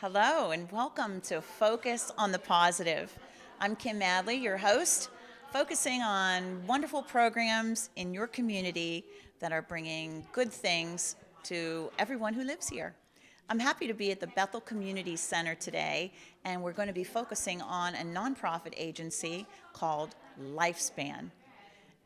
Hello, and welcome to Focus on the Positive. I'm Kim Madley, your host, focusing on wonderful programs in your community that are bringing good things to everyone who lives here. I'm happy to be at the Bethel Community Center today, and we're going to be focusing on a nonprofit agency called Lifespan.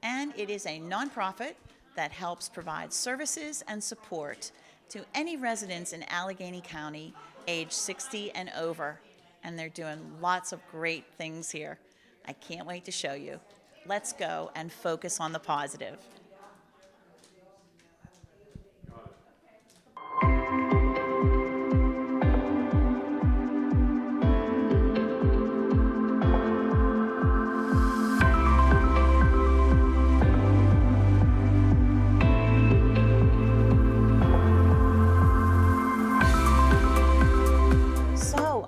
And it is a nonprofit that helps provide services and support to any residents in Allegheny County age 60 and over. And they're doing lots of great things here. I can't wait to show you. Let's go and focus on the positive.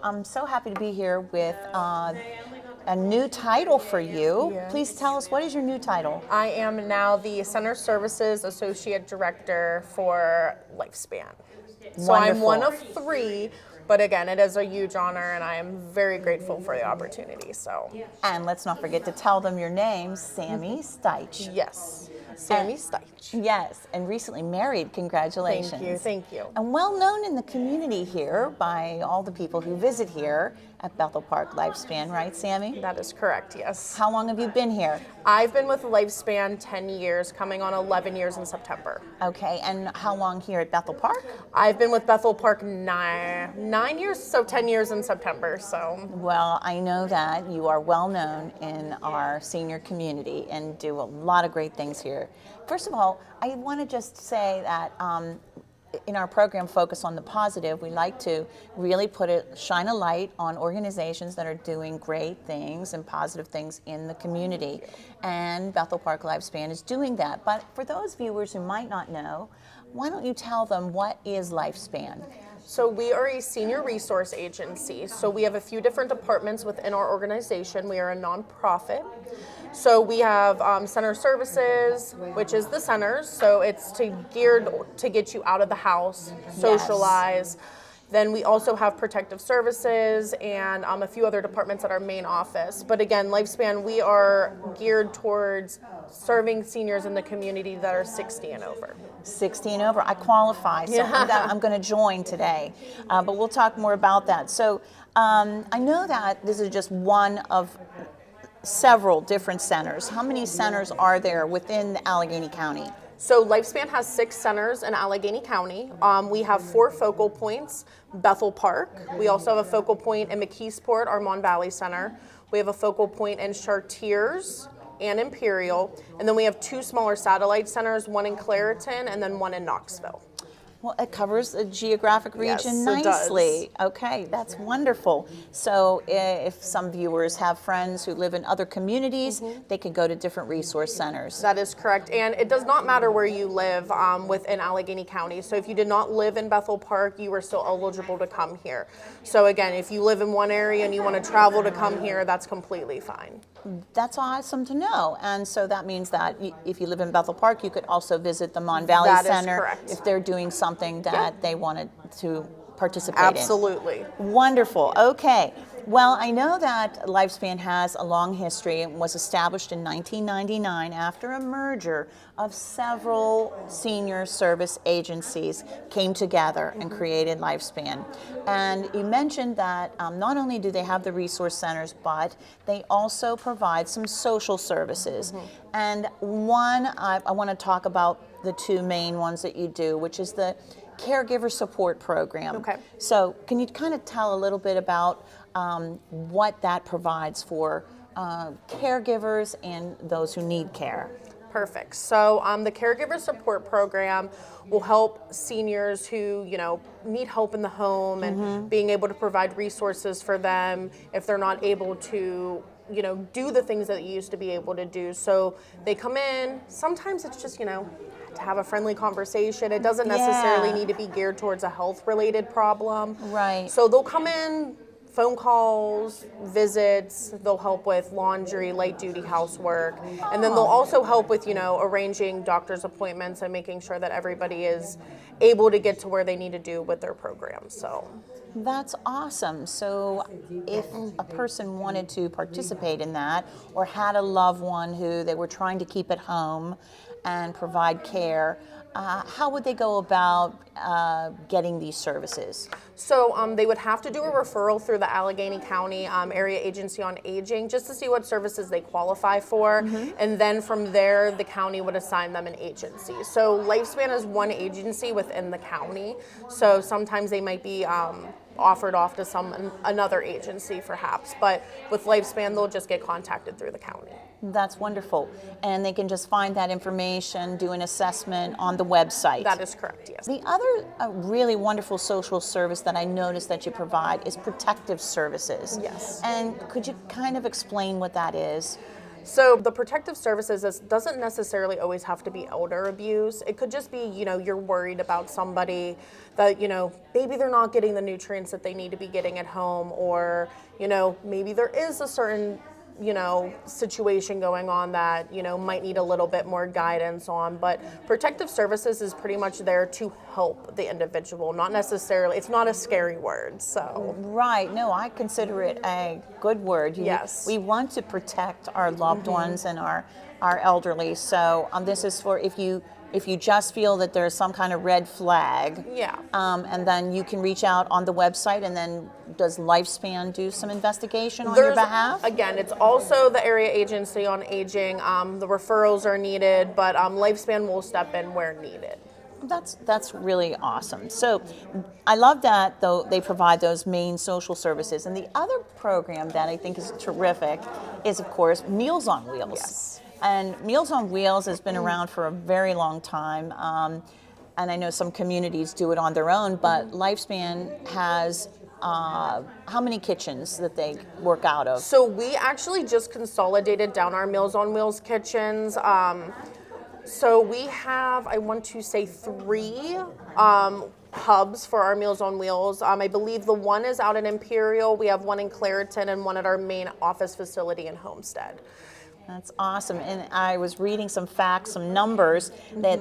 I'm so happy to be here with a new title for you. Yes. Please tell us, what is your new title? I am now the Center Services Associate Director for Lifespan. So I'm one of three, but again, it is a huge honor and I am very grateful for the opportunity. And let's not forget to tell them your name, Sammy Steich. Yes, Sammy Steich. Yes, and recently married. Congratulations. Thank you. And well known in the community here by all the people who visit here at Bethel Park Lifespan, right, Sammy? That is correct, yes. How long have you been here? I've been with Lifespan 10 years, coming on 11 years in September. Okay, and how long here at Bethel Park? I've been with Bethel Park nine years, so 10 years in September, so. Well, I know that you are well known in our senior community and do a lot of great things here. First of all, I want to just say that in our program, Focus on the Positive, we like to really shine a light on organizations that are doing great things and positive things in the community. And Bethel Park Lifespan is doing that. But for those viewers who might not know, why don't you tell them what is Lifespan? So we are a senior resource agency. So we have a few different departments within our organization. We are a nonprofit. So we have center services, which is the centers. So it's geared to get you out of the house, socialize. Yes. Then we also have protective services and a few other departments at our main office. But again, Lifespan, we are geared towards serving seniors in the community that are 60 and over. 60 and over. I qualify, so I'm going to join today. But we'll talk more about that. So I know that this is just one of several different centers. How many centers are there within Allegheny County? So Lifespan has 6 centers in Allegheny County. We have 4 focal points, Bethel Park. We also have a focal point in McKeesport, our Mon Valley Center. We have a focal point in Chartiers and Imperial. And then we have 2 smaller satellite centers, one in Clairton and then one in Knoxville. Well, it covers a geographic region Yes, nicely. It does. Okay, that's wonderful. So if some viewers have friends who live in other communities, they can go to different resource centers. That is correct. And it does not matter where you live within Allegheny County. So if you did not live in Bethel Park, you are still eligible to come here. So again, if you live in one area and you want to travel to come here, that's completely fine. That's awesome to know. And so that means that if you live in Bethel Park, you could also visit the Mon Valley Center. Correct. If they're doing something that they wanted to participate Absolutely. in. Wonderful. Okay. Well, I know that Lifespan has a long history. It was established in 1999 after a merger of several senior service agencies came together and created Lifespan. And you mentioned that not only do they have the resource centers, but they also provide some social services. And one, I want to talk about the 2 main ones that you do, which is the Caregiver Support Program. Okay. So can you kind of tell a little bit about what that provides for caregivers and those who need care? Perfect. So the Caregiver Support Program will help seniors who, need help in the home and being able to provide resources for them if they're not able to, do the things that they used to be able to do. So they come in, sometimes it's just, to have a friendly conversation. It doesn't necessarily need to be geared towards a health-related problem. Right. So they'll come in, phone calls, visits, they'll help with laundry, light duty housework, and then they'll also help with, arranging doctor's appointments and making sure that everybody is able to get to where they need to do with their program. So That's awesome. So, if a person wanted to participate in that or had a loved one who they were trying to keep at home and provide care, how would they go about getting these services? So they would have to do a referral through the Allegheny County Area Agency on Aging just to see what services they qualify for. And then from there, the county would assign them an agency. So Lifespan is one agency within the county. So sometimes they might be offered off to another agency perhaps. But with Lifespan, they'll just get contacted through the county. That's wonderful. And they can just find that information, do an assessment on the website. That is correct, yes. The other really wonderful social service that I noticed that you provide is protective services. Yes. And could you kind of explain what that is? So the protective services doesn't necessarily always have to be elder abuse. It could just be, you're worried about somebody that, maybe they're not getting the nutrients that they need to be getting at home, or, maybe there is a certain situation going on that, might need a little bit more guidance on. But protective services is pretty much there to help the individual, not necessarily, it's not a scary word, so. Right, no, I consider it a good word. Yes. We want to protect our loved ones and our elderly, so this is for if you just feel that there's some kind of red flag. Yeah. And then you can reach out on the website, and then does Lifespan do some investigation on your behalf? Again, it's also the Area Agency on Aging. The referrals are needed, but Lifespan will step in where needed. That's really awesome. So I love that, though, they provide those main social services. And the other program that I think is terrific is, of course, Meals on Wheels. Yes. And Meals on Wheels has been around for a very long time. And I know some communities do it on their own, but Lifespan has how many kitchens that they work out of? So we actually just consolidated down our Meals on Wheels kitchens. So we have, I want to say 3 hubs for our Meals on Wheels. I believe the one is out in Imperial. We have one in Clariton and one at our main office facility in Homestead. That's awesome. And I was reading some facts, some numbers that,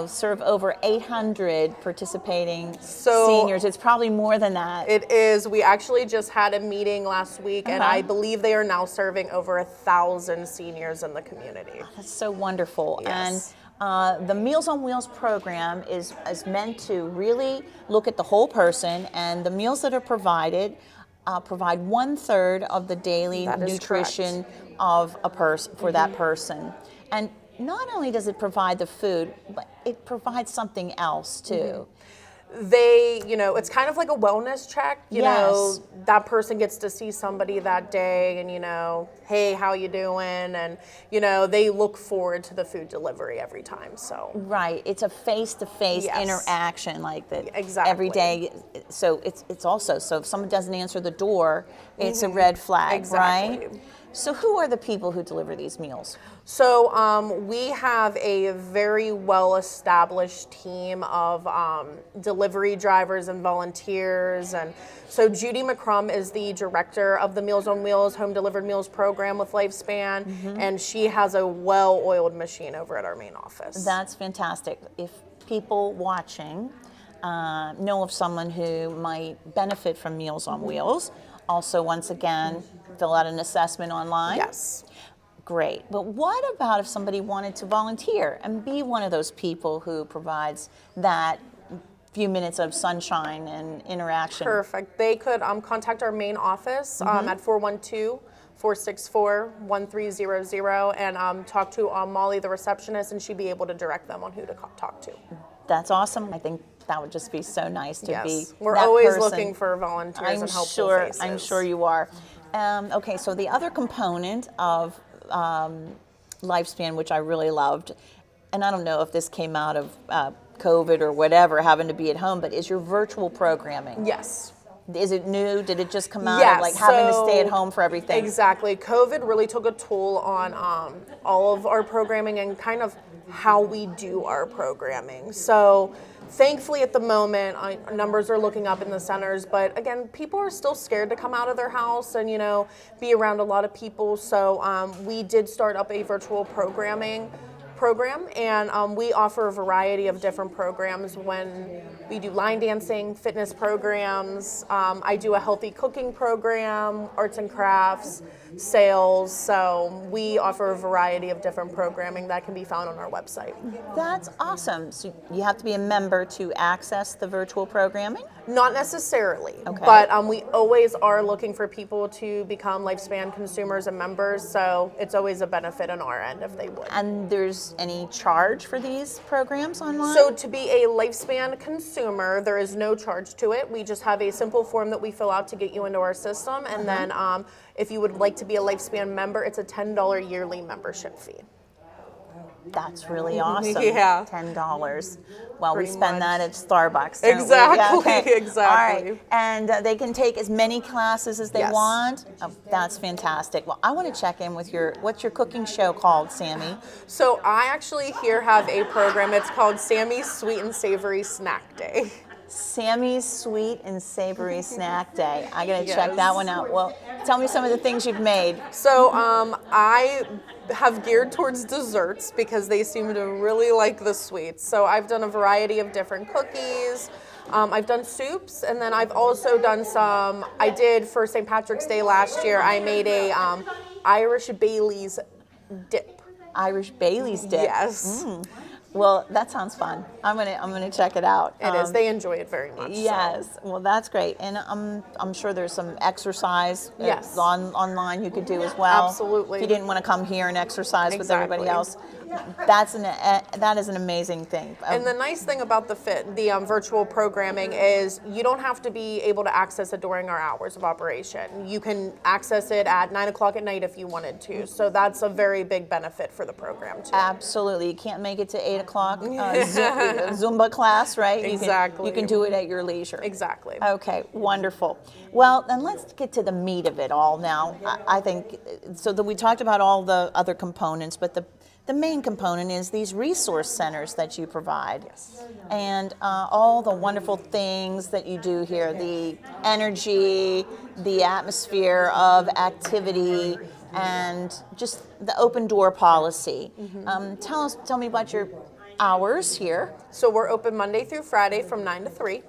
serve over 800 participating seniors. It's probably more than that. It is. We actually just had a meeting last week, and I believe they are now serving over 1,000 seniors in the community. That's so wonderful. Yes. And the Meals on Wheels program is meant to really look at the whole person, and the meals that are provided provide 1/3 of the daily nutrition of a person for that person. And not only does it provide the food, but it provides something else too. They, it's kind of like a wellness check. You know, Yes. that person gets to see somebody that day and, hey, how you doing? And, they look forward to the food delivery every time, so. Right, it's a face-to-face Yes. interaction like that Exactly. every day. So it's also, so if someone doesn't answer the door, it's a red flag, Exactly. right? So who are the people who deliver these meals? So we have a very well-established team of delivery drivers and volunteers. And so Judy McCrum is the director of the Meals on Wheels Home Delivered Meals program with Lifespan, and she has a well-oiled machine over at our main office. That's fantastic. If people watching know of someone who might benefit from Meals on Wheels, also, once again, fill out an assessment online. Yes. Great. But what about if somebody wanted to volunteer and be one of those people who provides that few minutes of sunshine and interaction? Perfect. They could contact our main office at 412-464-1300 and talk to Molly, the receptionist, and she'd be able to direct them on who to talk to. That's awesome. I think that would just be so nice to be Yes. We're that always person. looking for volunteers and helpful faces. I'm sure you are. Okay, so the other component of Lifespan, which I really loved, and I don't know if this came out of COVID or whatever, having to be at home, but is your virtual programming. Yes. Is it new? Did it just come out Yes, of like having to stay at so- home for everything? Exactly. COVID really took a toll on all of our programming and kind of how we do our programming. So thankfully at the moment, numbers are looking up in the centers, but again, people are still scared to come out of their house and, be around a lot of people. So we did start up a virtual program, and we offer a variety of different programs when We do line dancing, fitness programs. I do a healthy cooking program, arts and crafts, sales. So we offer a variety of different programming that can be found on our website. That's awesome. So you have to be a member to access the virtual programming? Not necessarily, Okay. but we always are looking for people to become Lifespan consumers and members, so it's always a benefit on our end if they would. And there's any charge for these programs online? So to be a Lifespan consumer, there is no charge to it. We just have a simple form that we fill out to get you into our system, and then if you would like to be a Lifespan member, it's a $10 yearly membership fee. That's really awesome. Yeah. $10. Well, we Pretty spend much. that at Starbucks. don't we? Exactly, Yeah, okay. exactly. All right. And they can take as many classes as they Yes. want. Oh, that's fantastic. Well, I want to check in with what's your cooking show called, Sammy? So I actually here have a program. It's called Sammy's Sweet and Savory Snack Day. Sammy's Sweet and Savory Snack Day. I got to check Yes. that one out. Well, tell me some of the things you've made. So I have geared towards desserts because they seem to really like the sweets. So I've done a variety of different cookies. I've done soups, and then I've also done I did for St. Patrick's Day last year, I made a Irish Bailey's dip. Irish Bailey's dip. Yes. Well, that sounds fun. I'm gonna check it out. It is. They enjoy it very much. so. Yes. Well, that's great, and I'm sure there's some exercise Yes. online you could do as well. Absolutely. If you didn't want to come here and exercise with everybody Exactly. else, that is an amazing thing. And the nice thing about the virtual programming is you don't have to be able to access it during our hours of operation. You can access it at 9 o'clock at night if you wanted to. So that's a very big benefit for the program too. Absolutely. You can't make it to 8 o'clock Zumba class, right? Exactly. You can do it at your leisure. Exactly. Okay, wonderful. Well, then let's get to the meat of it all now. I think, so that we talked about all the other components, but the main component is these resource centers that you provide. Yes. And all the wonderful things that you do here, the energy, the atmosphere of activity, and just the open door policy. Tell me about your hours here. So we're open Monday through Friday from 9 to 3.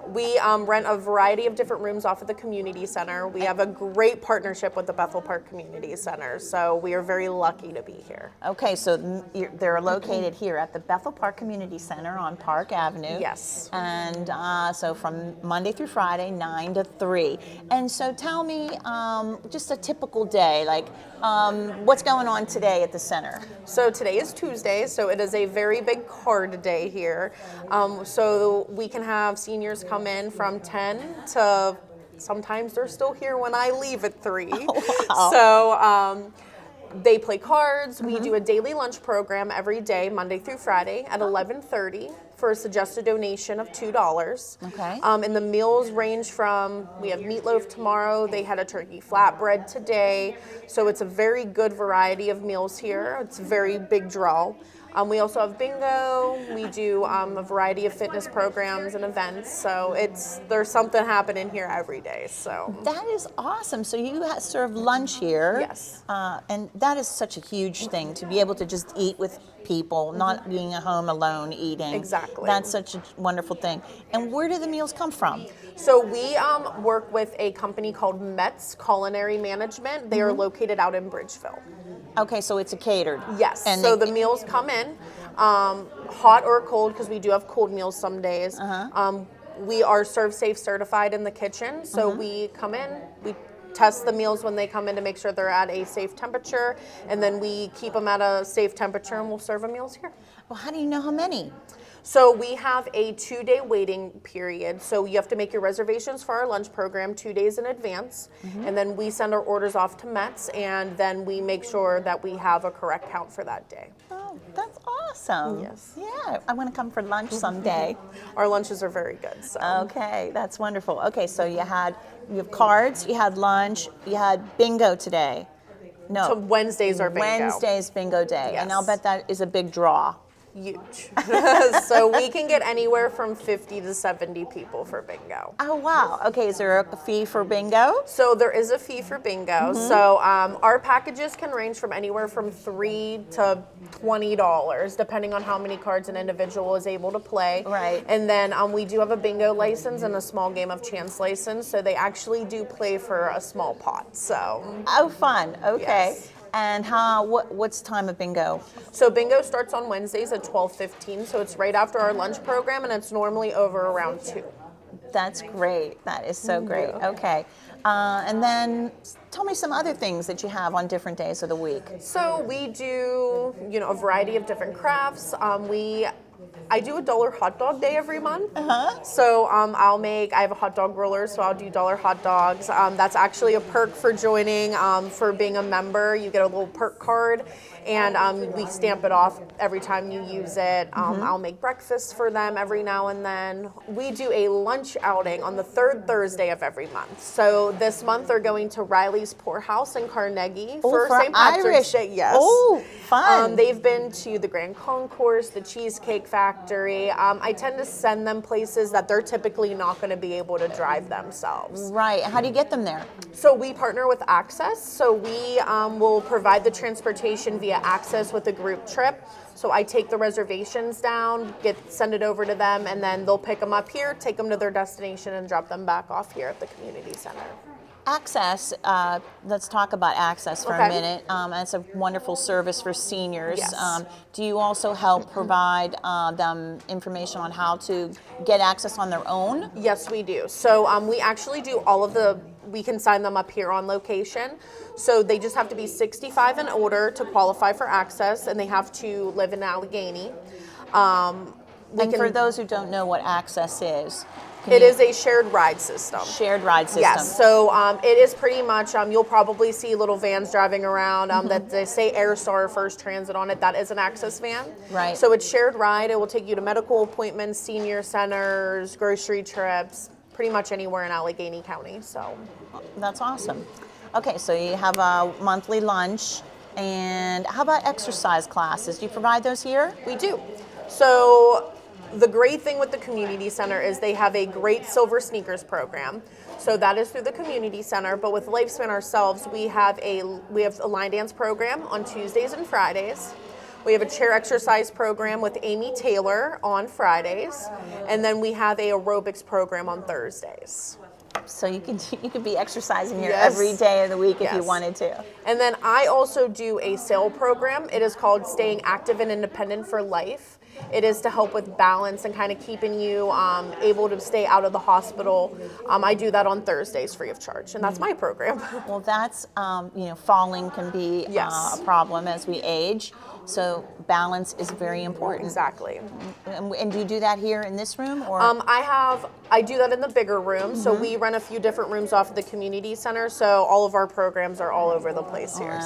We rent a variety of different rooms off of the community center. We have a great partnership with the Bethel Park Community Center, so we are very lucky to be here. Okay, so they're located here at the Bethel Park Community Center on Park Avenue. Yes. And so from Monday through Friday, 9 to 3. And so tell me just a typical day, like what's going on today at the center? So today is Tuesday, so it is a very big card day here. So we can have seniors come in from 10 to sometimes they're still here when I leave at 3. Wow. So they play cards. We do a daily lunch program every day, Monday through Friday at 11:30 for a suggested donation of $2. Okay. And the meals range from, we have meatloaf tomorrow, they had a turkey flatbread today. So it's a very good variety of meals here. It's a very big draw. We also have bingo. We do a variety of fitness programs and events. So there's something happening here every day. So That is awesome. So you serve lunch here. Yes. And that is such a huge thing, to be able to just eat with people, not being at home alone eating. Exactly. That's such a wonderful thing. And where do the meals come from? So we work with a company called Metz Culinary Management. They are located out in Bridgeville. Okay, so it's a catered. Yes. And So the meals come in hot or cold, because we do have cold meals some days. We are Serve Safe certified in the kitchen. So we come in, we test the meals when they come in to make sure they're at a safe temperature, and then we keep them at a safe temperature and we'll serve the meals here. Well, how do you know how many? So we have a 2-day waiting period. So you have to make your reservations for our lunch program 2 days in advance. And then we send our orders off to Metz, and then we make sure that we have a correct count for that day. Oh, that's awesome. Yes. Yeah, I want to come for lunch someday. Our lunches are very good. So. Okay, that's wonderful. Okay, so you have cards, you had lunch, you had bingo today. No. So Wednesdays are bingo. Wednesday's bingo day. And I'll Yes. bet that is a big draw. huge. So we can get anywhere from 50 to 70 people for bingo. Oh, wow. Okay, is there a fee for bingo? So there is a fee for bingo. So our packages can range from anywhere from $3 to $20, depending on how many cards an individual is able to play. Right. And then we do have a bingo license and a small game of chance license. So they actually do play for a small pot. So. Oh, fun. Okay. Yes. And what's time of bingo? So bingo starts on Wednesdays at 12:15. So it's right after our lunch program, and it's normally over around 2. That's great. That is so great. Okay. And then tell me some other things that you have on different days of the week. So we do, a variety of different crafts. I do a dollar hot dog day every month. So I have a hot dog roller, so I'll do dollar hot dogs. That's actually a perk for joining, for being a member. You get a little perk card, and we stamp it off every time you use it. I'll make breakfast for them every now and then. We do a lunch outing on the third Thursday of every month. So this month they're going to Riley's Poorhouse in Carnegie for St. Patrick's Irish. Day. Yes. Oh, fun. They've been to the Grand Concourse, the Cheesecake Factory. I tend to send them places that they're typically not going to be able to drive themselves. Right. How do you get them there? So we partner with Access. So we will provide the transportation via Access with a group trip. So I take the reservations down, send it over to them, and then they'll pick them up here, take them to their destination, and drop them back off here at the community center. Access, let's talk about Access for a minute. It's a wonderful service for seniors. Yes. Do you also help provide them information on how to get access on their own? Yes, we do. So we actually do we can sign them up here on location. So they just have to be 65 and older to qualify for Access, and they have to live in Allegheny. And for those who don't know what Access is, it is a shared ride system. Shared ride system. Yes, so it is pretty much, you'll probably see little vans driving around that they say Airstar or First Transit on it. That is an Access van. Right. So it's shared ride. It will take you to medical appointments, senior centers, grocery trips, pretty much anywhere in Allegheny County. So that's awesome. Okay, so you have a monthly lunch. And how about exercise classes? Do you provide those here? We do. So the great thing with the community center is they have a great Silver Sneakers program. So that is through the community center, but with Lifespan ourselves, we have a line dance program on Tuesdays and Fridays. We have a chair exercise program with Amy Taylor on Fridays, and then we have a aerobics program on Thursdays. So you could be exercising here Yes. every day of the week if you Yes. wanted to. And then I also do a SAIL program. It is called Staying Active and Independent for Life. It is to help with balance and kind of keeping you able to stay out of the hospital. I do that on Thursdays free of charge, and that's my program. Well, that's, falling can be Yes. a problem as we age. So balance is very important. Exactly. And do you do that here in this room? Or I do that in the bigger room. So we run a few different rooms off of the community center. So all of our programs are all over the place here.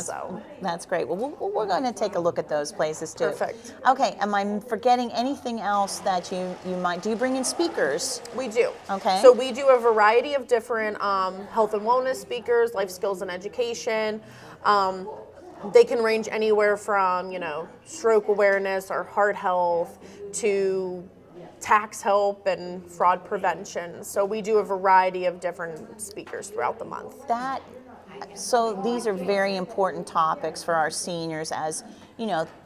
That's great. Well, we're going to take a look at those places too. Perfect. Okay. Am I forgetting anything else that you might? Do you bring in speakers? We do. Okay. So we do a variety of different health and wellness speakers, life skills and education. They can range anywhere from, stroke awareness or heart health to tax help and fraud prevention. So we do a variety of different speakers throughout the month. So these are very important topics for our seniors as,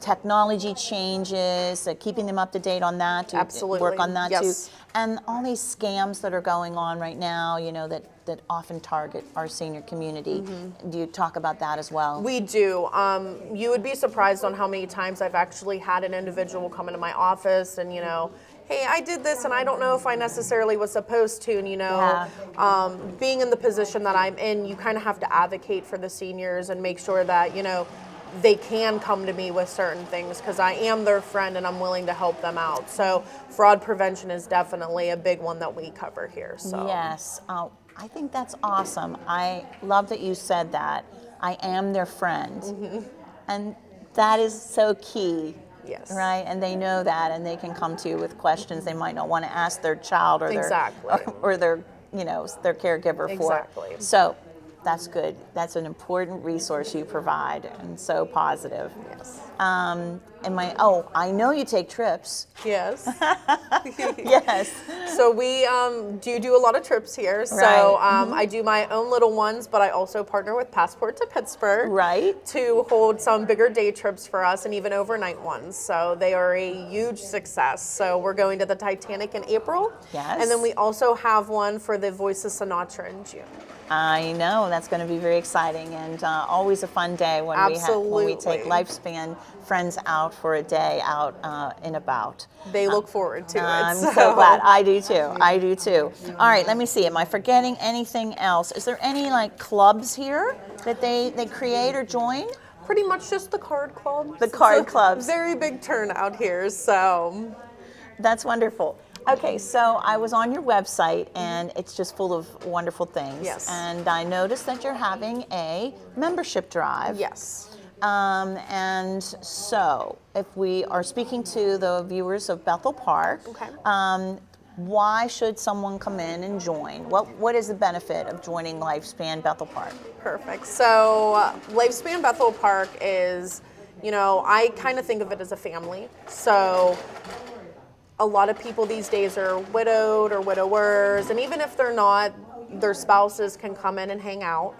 technology changes, keeping them up to date on that, to Absolutely. work on that Yes. too. And all these scams that are going on right now, that often target our senior community. Do you talk about that as well? We do. You would be surprised on how many times I've actually had an individual come into my office and, hey, I did this and I don't know if I necessarily was supposed to. And, being in the position that I'm in, you kind of have to advocate for the seniors and make sure that, they can come to me with certain things because I am their friend and I'm willing to help them out. So fraud prevention is definitely a big one that we cover here. So Yes. I think that's awesome. I love that you said that. I am their friend. And that is so key. Yes. Right? And they know that and they can come to you with questions they might not want to ask their child or Exactly. their their caregiver for. Exactly. So that's good. That's an important resource you provide and so positive. Yes. I know you take trips. Yes. Yes. So we do a lot of trips here. So Right. I do my own little ones, but I also partner with Passport to Pittsburgh. Right. To hold some bigger day trips for us and even overnight ones. So they are a huge success. So we're going to the Titanic in April. Yes. And then we also have one for the Voice of Sinatra in June. I know that's going to be very exciting and always a fun day when we take Absolutely. Lifespan friends out for a day out and about. They look forward to it. I'm so glad. I do too. I do too. All right, let me see. Am I forgetting anything else? Is there any like clubs here that they create or join? Pretty much just the card clubs. The card It's a clubs. Very big turnout here. So That's wonderful. Okay, so I was on your website and it's just full of wonderful things. Yes. And I noticed that you're having a membership drive. yes. And so, if we are speaking to the viewers of Bethel Park, Okay. why should someone come in and join? What is the benefit of joining Lifespan Bethel Park? Perfect. So Lifespan Bethel Park is, I kind of think of it as a family. So a lot of people these days are widowed or widowers, and even if they're not, their spouses can come in and hang out.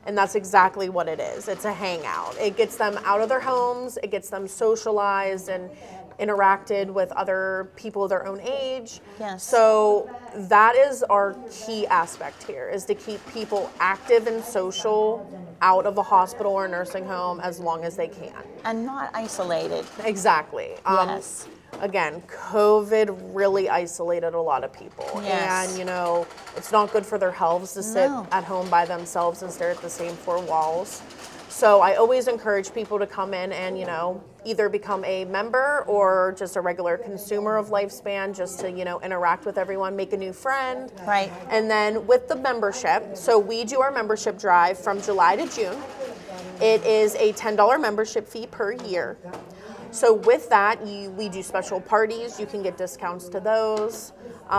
And that's exactly what it is. It's a hangout. It gets them out of their homes, it gets them socialized and interacted with other people their own age. Yes. So that is our key aspect here, is to keep people active and social out of a hospital or nursing home as long as they can. And not isolated. Exactly. Yes. Again, COVID really isolated a lot of people. Yes. And, it's not good for their health to sit No. at home by themselves and stare at the same four walls. So I always encourage people to come in and, either become a member or just a regular consumer of Lifespan, just to, interact with everyone, make a new friend. Right. And then with the membership, so we do our membership drive from July to June. It is a $10 membership fee per year. So with that, we do special parties. You can get discounts to those.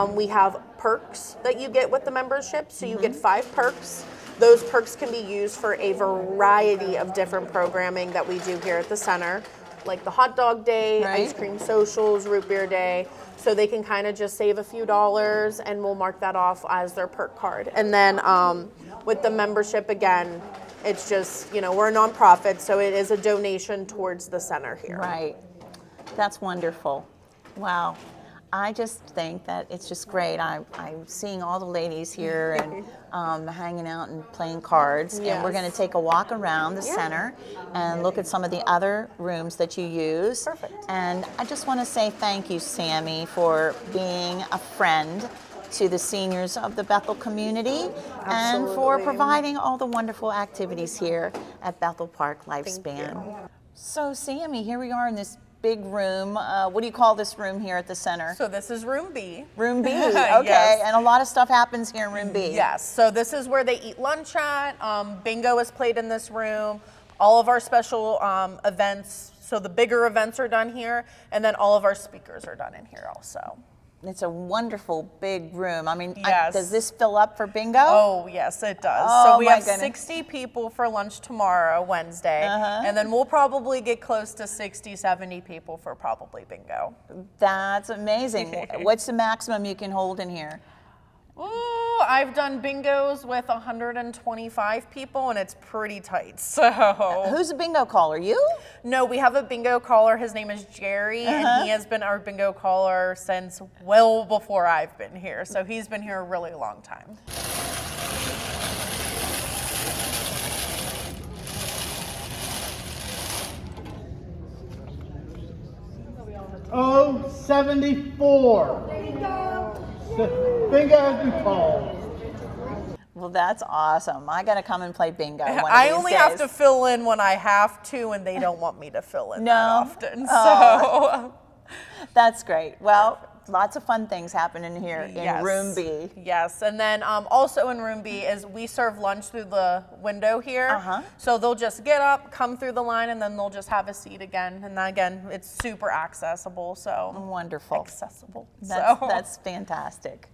We have perks that you get with the membership. So you get 5 perks. Those perks can be used for a variety of different programming that we do here at the center, like the hot dog day, Right. ice cream socials, root beer day. So they can kind of just save a few dollars, and we'll mark that off as their perk card. And then with the membership, again, it's just, we're a nonprofit, so it is a donation towards the center here. Right. That's wonderful. Wow. I just think that it's just great. I'm seeing all the ladies here and hanging out and playing cards. And we're Yes. going to take a walk around the center and look at some of the other rooms that you use. Perfect. And I just want to say thank you, Sammy, for being a friend to the seniors of the Bethel community and for Absolutely. providing all the wonderful activities here at Bethel Park Lifespan. you. So, Sammy, here we are in this big room. What do you call this room here at the center? So this is room B. Room B. Okay. Yes. And a lot of stuff happens here in room B. Yes, so this is where they eat lunch at. Bingo is played in this room. All of our special events, so the bigger events are done here, and then all of our speakers are done in here also. It's a wonderful big room. I mean, Yes. does this fill up for bingo? Oh, yes, it does. Oh, So we my have goodness. 60 people for lunch tomorrow, Wednesday, and then we'll probably get close to 60, 70 people for probably bingo. That's amazing. What's the maximum you can hold in here? Ooh, I've done bingos with 125 people, and it's pretty tight. So Who's a bingo caller? You? no, we have a bingo caller. His name is Jerry, and he has been our bingo caller since well before I've been here. So he's been here a really long time. Oh, 74. Bingo has been called. Well, that's awesome. I got to come and play bingo one of I these only days. have to fill in when I have to, and they don't want me to fill in that No? often. So That's great. Well, lots of fun things happen in here in Yes. room B. Yes, and then also in room B is we serve lunch through the window here. Uh-huh. So they'll just get up, come through the line, and then they'll just have a seat again. And then again, it's super accessible. So Wonderful. accessible. That's fantastic.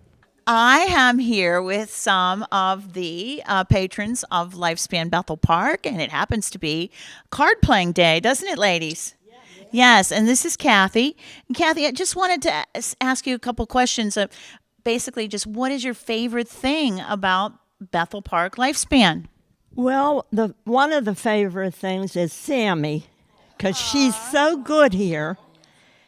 I am here with some of the patrons of Lifespan Bethel Park, and it happens to be card playing day, doesn't it, ladies? Yes, and this is Kathy. And Kathy, I just wanted to ask you a couple questions. Basically, just what is your favorite thing about Bethel Park Lifespan? Well, the one of the favorite things is Sammy, because she's so good here.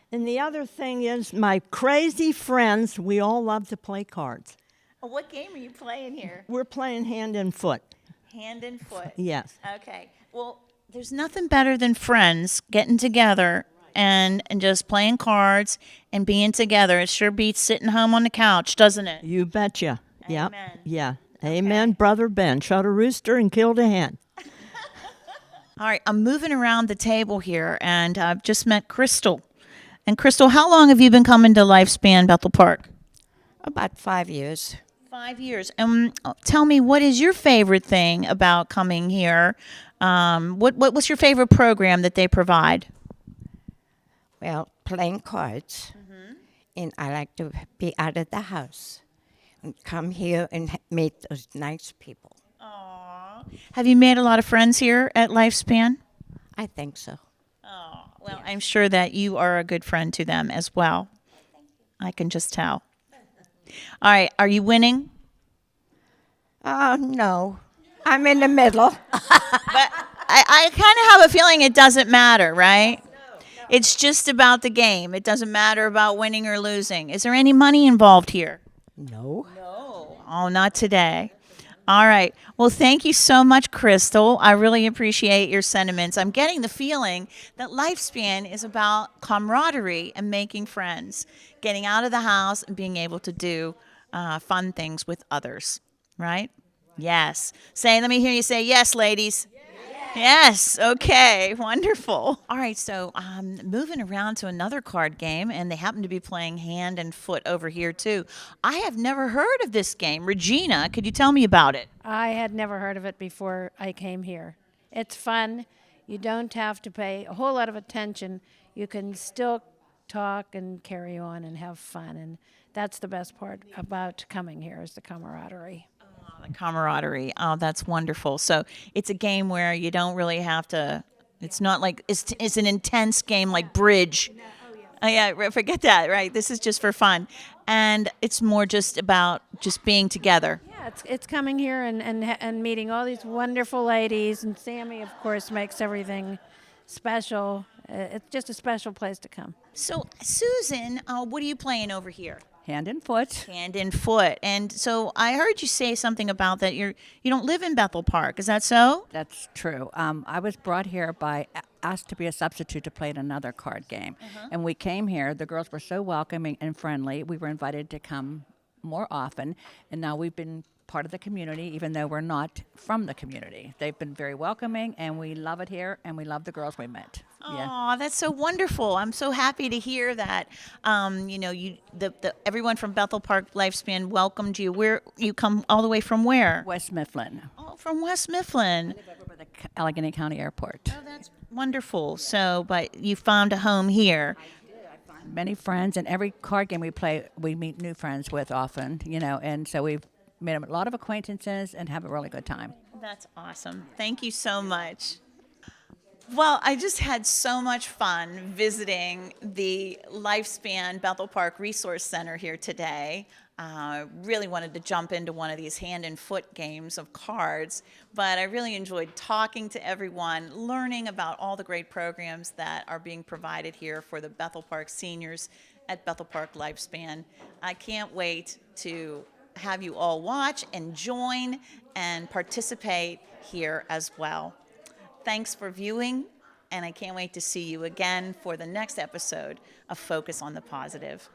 And the other thing is my crazy friends, we all love to play cards. What game are you playing here? We're playing hand and foot. Hand and foot. Yes. Okay. Well, there's nothing better than friends getting together and just playing cards and being together. It sure beats sitting home on the couch, doesn't it? You betcha. Yep. Amen. Yeah. Amen, Brother Ben. Shot a rooster and killed a hen. All right, I'm moving around the table here, and I've just met Crystal. And Crystal, how long have you been coming to Lifespan Bethel Park? About 5 years. 5 years. Tell me, what is your favorite thing about coming here? What's your favorite program that they provide? Well, playing cards. And I like to be out of the house and come here and meet those nice people. Have you made a lot of friends here at Lifespan? I think so. Well, I'm sure that you are a good friend to them as well. I can just tell. All right, are you winning? No. I'm in the middle. But I kind of have a feeling it doesn't matter, right? It's just about the game. It doesn't matter about winning or losing. Is there any money involved here? No. Oh, not today. All right. Well, thank you so much, Crystal. I really appreciate your sentiments. I'm getting the feeling that Lifespan is about camaraderie and making friends, getting out of the house and being able to do fun things with others, right? Yes. Let me hear you say yes, ladies. Yes. Okay. Wonderful. All right. So moving around to another card game, and they happen to be playing hand and foot over here too. I have never heard of this game. Regina, could you tell me about it? I had never heard of it before I came here. It's fun. You don't have to pay a whole lot of attention. You can still talk and carry on and have fun. And that's the best part about coming here is the camaraderie. The camaraderie. Oh, that's wonderful. So it's a game where you don't really have to. It's not like it's an intense game like bridge. Oh yeah, forget that. Right. This is just for fun, and it's more just about just being together. Yeah, it's coming here and meeting all these wonderful ladies. And Sammy, of course, makes everything special. It's just a special place to come. So Susan, what are you playing over here? Hand and foot. Hand and foot. And so I heard you say something about that you don't live in Bethel Park. Is that so? That's true. I was brought here asked to be a substitute to play in another card game. And we came here. The girls were so welcoming and friendly. We were invited to come more often. And now we've been part of the community, even though we're not from the community. They've been very welcoming, and we love it here, and we love the girls we met. Oh, that's so wonderful. I'm so happy to hear that. Everyone from Bethel Park Lifespan welcomed you. Where you come all the way from where? West Mifflin. Oh, from West Mifflin. Over by the Allegheny County Airport. Oh, that's wonderful. So, but you found a home here. Many friends, and every card game we play, we meet new friends with often, and so we've made a lot of acquaintances and have a really good time. That's awesome. Thank you so much. Well, I just had so much fun visiting the Lifespan Bethel Park Resource Center here today. Really wanted to jump into one of these hand and foot games of cards, but I really enjoyed talking to everyone, learning about all the great programs that are being provided here for the Bethel Park seniors at Bethel Park Lifespan. I can't wait to have you all watch and join and participate here as well. Thanks for viewing, and I can't wait to see you again for the next episode of Focus on the Positive.